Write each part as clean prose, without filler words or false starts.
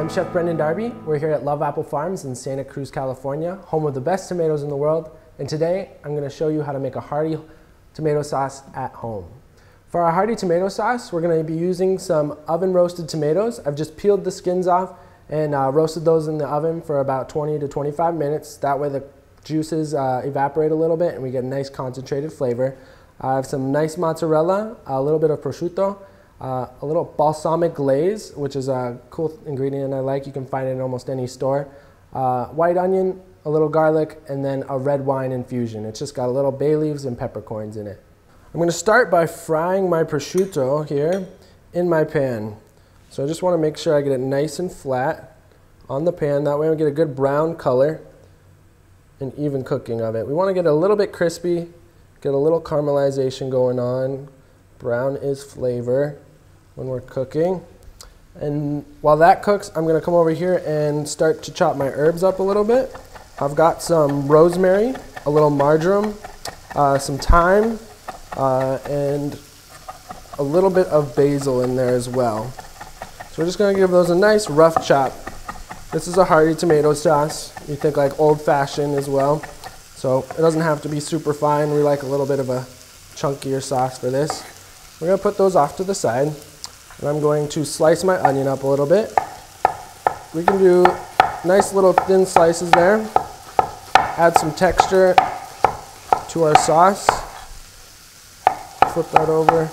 I'm Chef Brenden Darby. We're here at Love Apple Farms in Santa Cruz, California, home of the best tomatoes in the world. And today, I'm going to show you how to make a hearty tomato sauce at home. For our hearty tomato sauce, we're going to be using some oven roasted tomatoes. I've just peeled the skins off and roasted those in the oven for about 20 to 25 minutes. That way the juices evaporate a little bit and we get a nice concentrated flavor. I have some nice mozzarella, a little bit of prosciutto, a little balsamic glaze, which is a cool ingredient I like. You can find it in almost any store. White onion, a little garlic, and then a red wine infusion. It's just got a little bay leaves and peppercorns in it. I'm going to start by frying my prosciutto here in my pan. So I just want to make sure I get it nice and flat on the pan. That way we get a good brown color and even cooking of it. We want to get a little bit crispy, get a little caramelization going on. Brown is flavor when we're cooking. And while that cooks, I'm going to come over here and start to chop my herbs up a little bit. I've got some rosemary, a little marjoram, some thyme, and a little bit of basil in there as well. So we're just going to give those a nice rough chop. This is a hearty tomato sauce. You think like old-fashioned as well. So it doesn't have to be super fine. We like a little bit of a chunkier sauce for this. We're going to put those off to the side. And I'm going to slice my onion up a little bit. We can do nice little thin slices there. Add some texture to our sauce. Flip that over.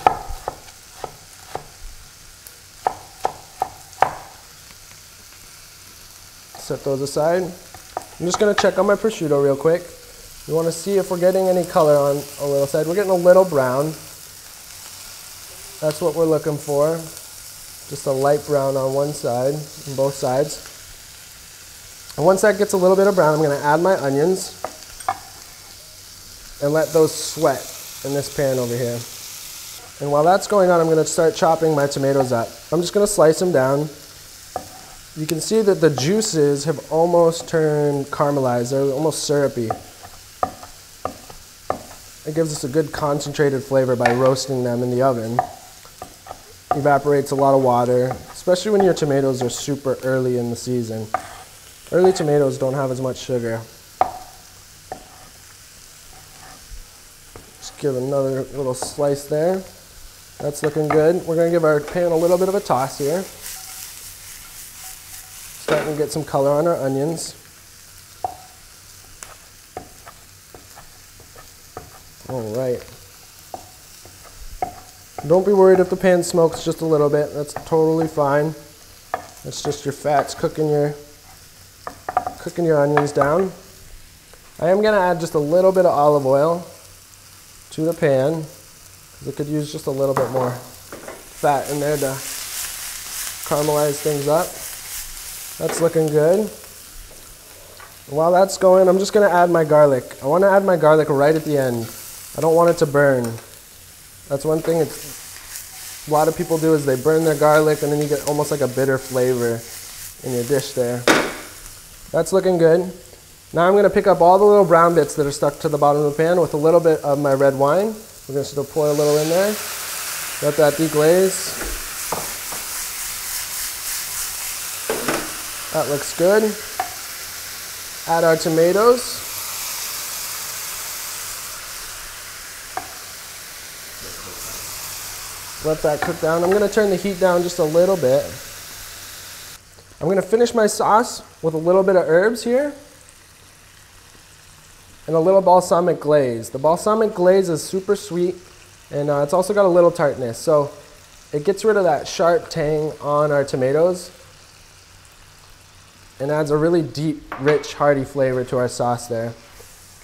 Set those aside. I'm just going to check on my prosciutto real quick. We want to see if we're getting any color on a little side. We're getting a little brown. That's what we're looking for. Just a light brown on one side, on both sides. And once that gets a little bit of brown, I'm going to add my onions and let those sweat in this pan over here. And while that's going on, I'm going to start chopping my tomatoes up. I'm just going to slice them down. You can see that the juices have almost turned caramelized. They're almost syrupy. It gives us a good concentrated flavor by roasting them in the oven. Evaporates a lot of water, especially when your tomatoes are super early in the season. Early tomatoes don't have as much sugar. Just give another little slice there. That's looking good. We're going to give our pan a little bit of a toss here. Starting to get some color on our onions. All right. Don't be worried if the pan smokes just a little bit. That's totally fine. That's just your fats cooking your onions down. I am going to add just a little bit of olive oil to the pan because it could use just a little bit more fat in there to caramelize things up. That's looking good. And while that's going, I'm just going to add my garlic. I want to add my garlic right at the end. I don't want it to burn. That's one thing a lot of people do is they burn their garlic and then you get almost like a bitter flavor in your dish there. That's looking good. Now I'm going to pick up all the little brown bits that are stuck to the bottom of the pan with a little bit of my red wine. We're going to still pour a little in there. Let that deglaze. That looks good. Add our tomatoes. Let that cook down. I'm going to turn the heat down just a little bit. I'm going to finish my sauce with a little bit of herbs here and a little balsamic glaze. The balsamic glaze is super sweet and it's also got a little tartness. So it gets rid of that sharp tang on our tomatoes and adds a really deep, rich, hearty flavor to our sauce there.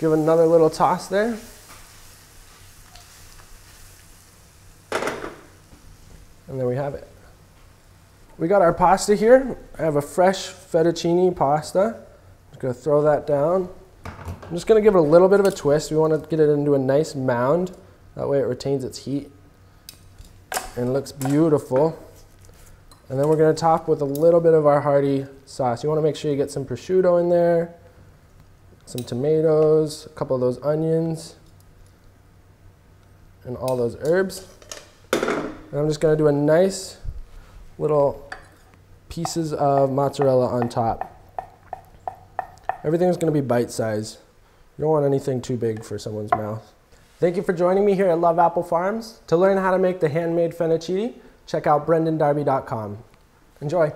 Give it another little toss there. And there we have it. We got our pasta here. I have a fresh fettuccine pasta. I'm just going to throw that down. I'm just going to give it a little bit of a twist. We want to get it into a nice mound. That way it retains its heat and looks beautiful. And then we're going to top with a little bit of our hearty sauce. You want to make sure you get some prosciutto in there, some tomatoes, a couple of those onions, and all those herbs. And I'm just going to do a nice little pieces of mozzarella on top. Everything's going to be bite-sized. You don't want anything too big for someone's mouth. Thank you for joining me here at Love Apple Farms. To learn how to make the handmade fettuccine, check out BrendenDarby.com. Enjoy.